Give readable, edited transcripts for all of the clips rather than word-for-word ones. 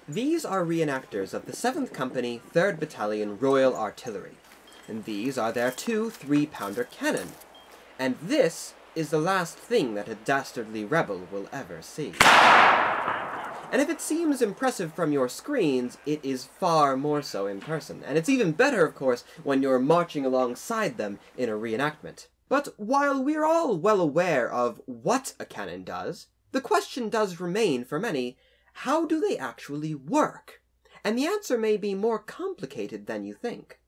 These are reenactors of the 7th Company, 3rd Battalion Royal Artillery, and these are their two 3-pounder cannon. And this is the last thing that a dastardly rebel will ever see. And if it seems impressive from your screens, it is far more so in person, and it's even better, of course, when you're marching alongside them in a reenactment. But while we're all well aware of what a cannon does, the question does remain for many, how do they actually work? And the answer may be more complicated than you think.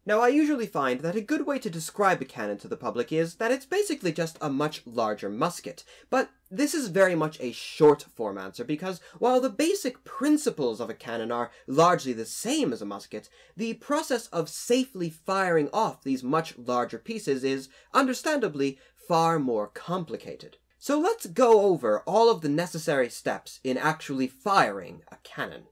Now, I usually find that a good way to describe a cannon to the public is that it's basically just a much larger musket, but this is very much a short-form answer because while the basic principles of a cannon are largely the same as a musket, the process of safely firing off these much larger pieces is, understandably, far more complicated. So let's go over all of the necessary steps in actually firing a cannon.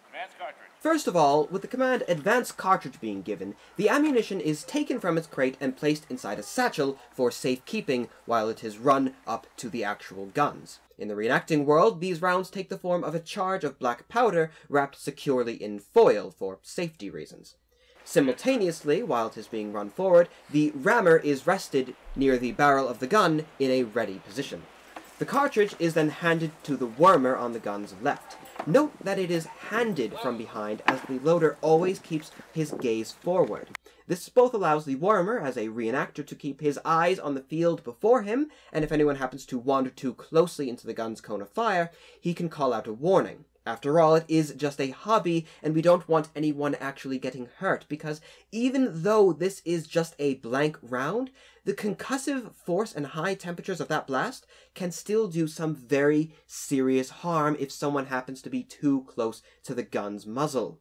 Advanced cartridge. First of all, with the command advanced cartridge being given, the ammunition is taken from its crate and placed inside a satchel for safekeeping while it is run up to the actual guns. In the reenacting world, these rounds take the form of a charge of black powder wrapped securely in foil for safety reasons. Simultaneously, while it is being run forward, the rammer is rested near the barrel of the gun in a ready position. The cartridge is then handed to the wormer on the gun's left. Note that it is handed from behind as the loader always keeps his gaze forward. This both allows the wormer, as a reenactor, to keep his eyes on the field before him, and if anyone happens to wander too closely into the gun's cone of fire, he can call out a warning. After all, it is just a hobby, and we don't want anyone actually getting hurt, because even though this is just a blank round, the concussive force and high temperatures of that blast can still do some very serious harm if someone happens to be too close to the gun's muzzle.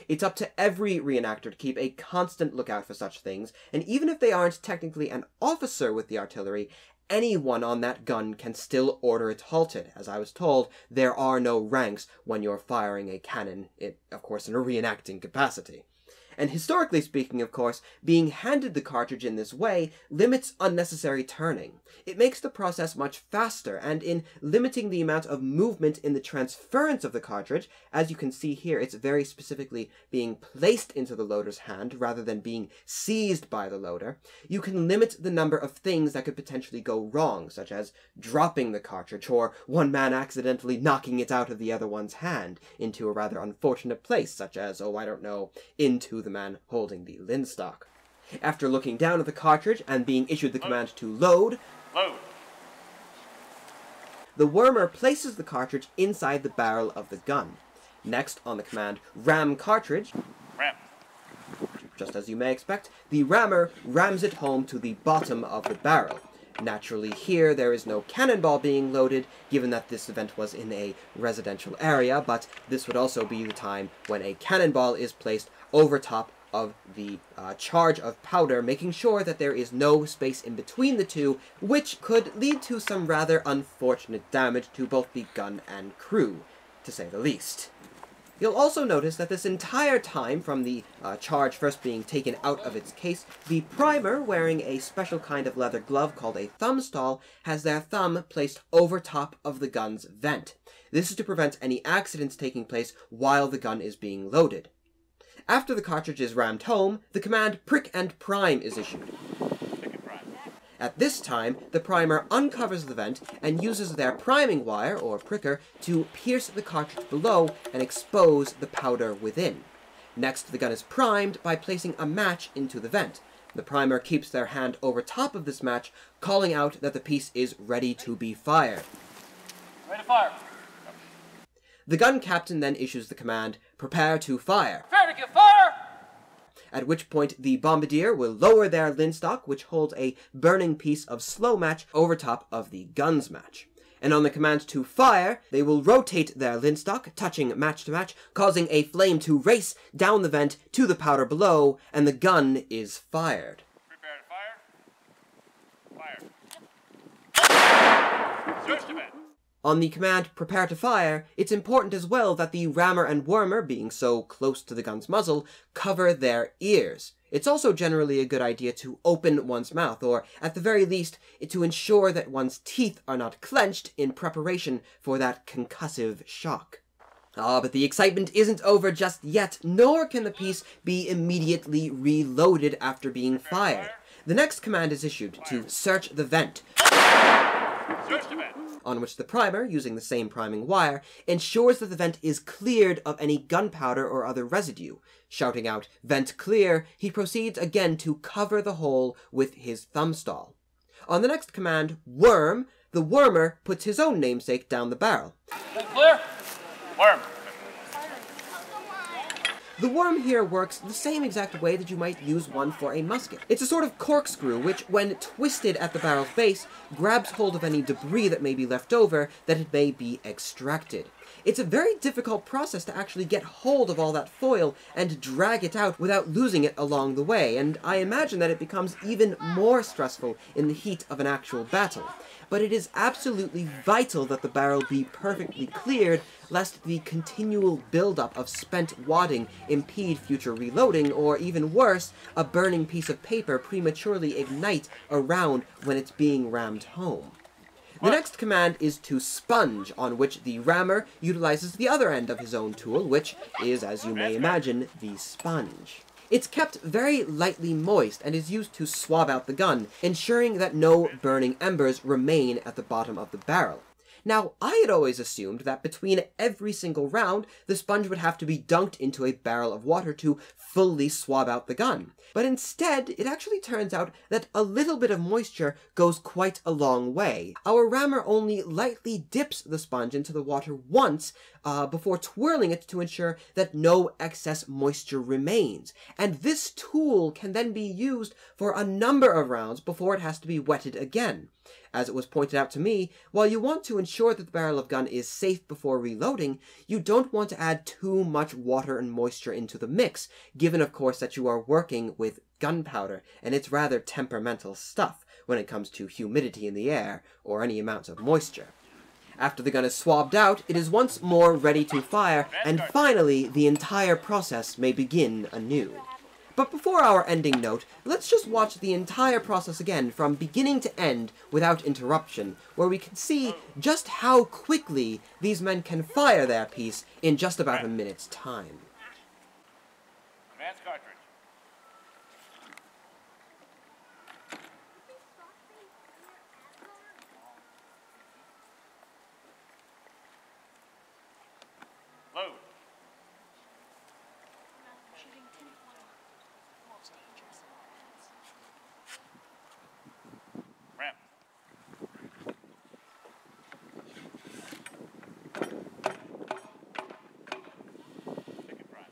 It's up to every reenactor to keep a constant lookout for such things, and even if they aren't technically an officer with the artillery, anyone on that gun can still order it halted. As I was told, there are no ranks when you're firing a cannon, of course in a reenacting capacity. And historically speaking, of course, being handed the cartridge in this way limits unnecessary turning. It makes the process much faster, and in limiting the amount of movement in the transference of the cartridge, as you can see here, it's very specifically being placed into the loader's hand rather than being seized by the loader, you can limit the number of things that could potentially go wrong, such as dropping the cartridge, or one man accidentally knocking it out of the other one's hand into a rather unfortunate place, such as, oh, I don't know, into the man holding the linstock. After looking down at the cartridge and being issued the command to load, the wormer places the cartridge inside the barrel of the gun. Next, on the command ram cartridge, just as you may expect, the rammer rams it home to the bottom of the barrel. Naturally, here there is no cannonball being loaded, given that this event was in a residential area, but this would also be the time when a cannonball is placed over top of the charge of powder, making sure that there is no space in between the two, which could lead to some rather unfortunate damage to both the gun and crew, to say the least. You'll also notice that this entire time, from the charge first being taken out of its case, the primer, wearing a special kind of leather glove called a thumb stall, has their thumb placed over top of the gun's vent. This is to prevent any accidents taking place while the gun is being loaded. After the cartridge is rammed home, the command prick and prime is issued. At this time, the primer uncovers the vent and uses their priming wire, or pricker, to pierce the cartridge below and expose the powder within. Next, the gun is primed by placing a match into the vent. The primer keeps their hand over top of this match, calling out that the piece is ready to be fired. Ready to fire. The gun captain then issues the command, prepare to fire. Prepare to fire! At which point the bombardier will lower their linstock, which holds a burning piece of slow match over top of the gun's match. And on the command to fire, they will rotate their linstock, touching match to match, causing a flame to race down the vent to the powder below, and the gun is fired. Prepare to fire. Fire. Search the vent. On the command, prepare to fire, it's important as well that the rammer and wormer, being so close to the gun's muzzle, cover their ears. It's also generally a good idea to open one's mouth, or at the very least, to ensure that one's teeth are not clenched in preparation for that concussive shock. But the excitement isn't over just yet, nor can the piece be immediately reloaded after being fired. The next command is issued to search the vent, Search the vent. on which the primer, using the same priming wire, ensures that the vent is cleared of any gunpowder or other residue. Shouting out, "Vent clear," he proceeds again to cover the hole with his thumbstall. On the next command, worm, the wormer puts his own namesake down the barrel. Clear. Worm. The worm here works the same exact way that you might use one for a musket. It's a sort of corkscrew which, when twisted at the barrel's base, grabs hold of any debris that may be left over that it may be extracted. It's a very difficult process to actually get hold of all that foil and drag it out without losing it along the way, and I imagine that it becomes even more stressful in the heat of an actual battle. But it is absolutely vital that the barrel be perfectly cleared, lest the continual buildup of spent wadding impede future reloading, or even worse, a burning piece of paper prematurely ignite a round when it's being rammed home. The next command is to sponge, on which the rammer utilizes the other end of his own tool, which is, as you may imagine, the sponge. It's kept very lightly moist and is used to swab out the gun, ensuring that no burning embers remain at the bottom of the barrel. Now, I had always assumed that between every single round, the sponge would have to be dunked into a barrel of water to fully swab out the gun. But instead, it actually turns out that a little bit of moisture goes quite a long way. Our rammer only lightly dips the sponge into the water once before twirling it to ensure that no excess moisture remains. And this tool can then be used for a number of rounds before it has to be wetted again. As it was pointed out to me, while you want to ensure that the barrel of gun is safe before reloading, you don't want to add too much water and moisture into the mix, given of course that you are working with gunpowder, and it's rather temperamental stuff when it comes to humidity in the air, or any amounts of moisture. After the gun is swabbed out, it is once more ready to fire, and finally the entire process may begin anew. But before our ending note, let's just watch the entire process again from beginning to end without interruption, where we can see just how quickly these men can fire their piece in just about a minute's time. Advance cartridge. Load. Ramp. Ticket prime.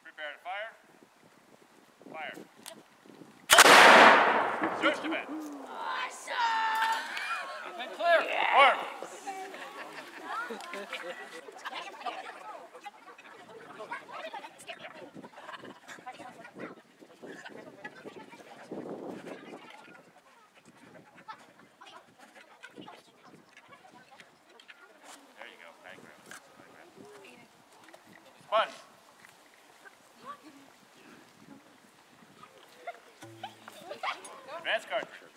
Prepare to fire. Fire. Search the vent. Vent clear. Worm. There you go. Hang grab. Sponge. Advance cartridge.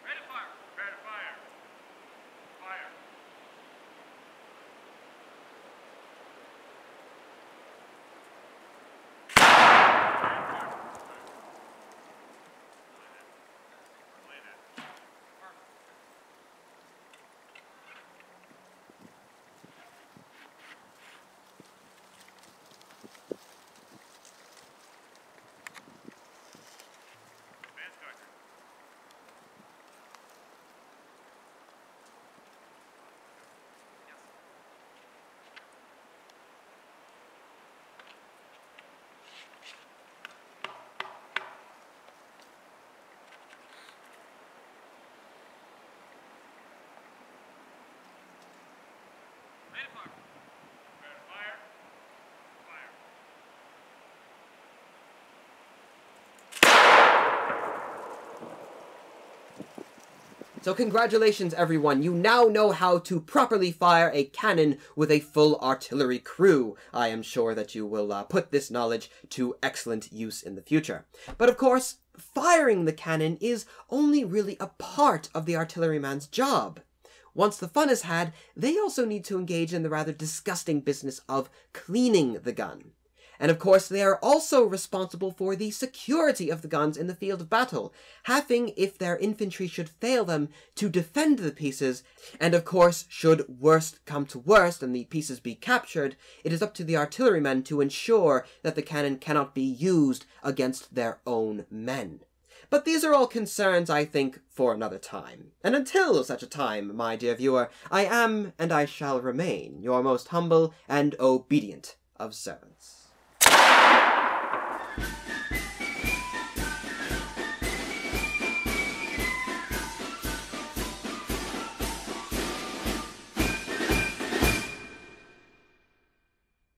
Ready to fire. Prepare to fire. Fire. So congratulations everyone, you now know how to properly fire a cannon with a full artillery crew. I am sure that you will put this knowledge to excellent use in the future. But of course, firing the cannon is only really a part of the artilleryman's job. Once the fun is had, they also need to engage in the rather disgusting business of cleaning the gun. And of course, they are also responsible for the security of the guns in the field of battle, having, if their infantry should fail them, to defend the pieces, and of course, should worst come to worst and the pieces be captured, it is up to the artillerymen to ensure that the cannon cannot be used against their own men. But these are all concerns, I think, for another time. And until such a time, my dear viewer, I am, and I shall remain, your most humble and obedient of servants.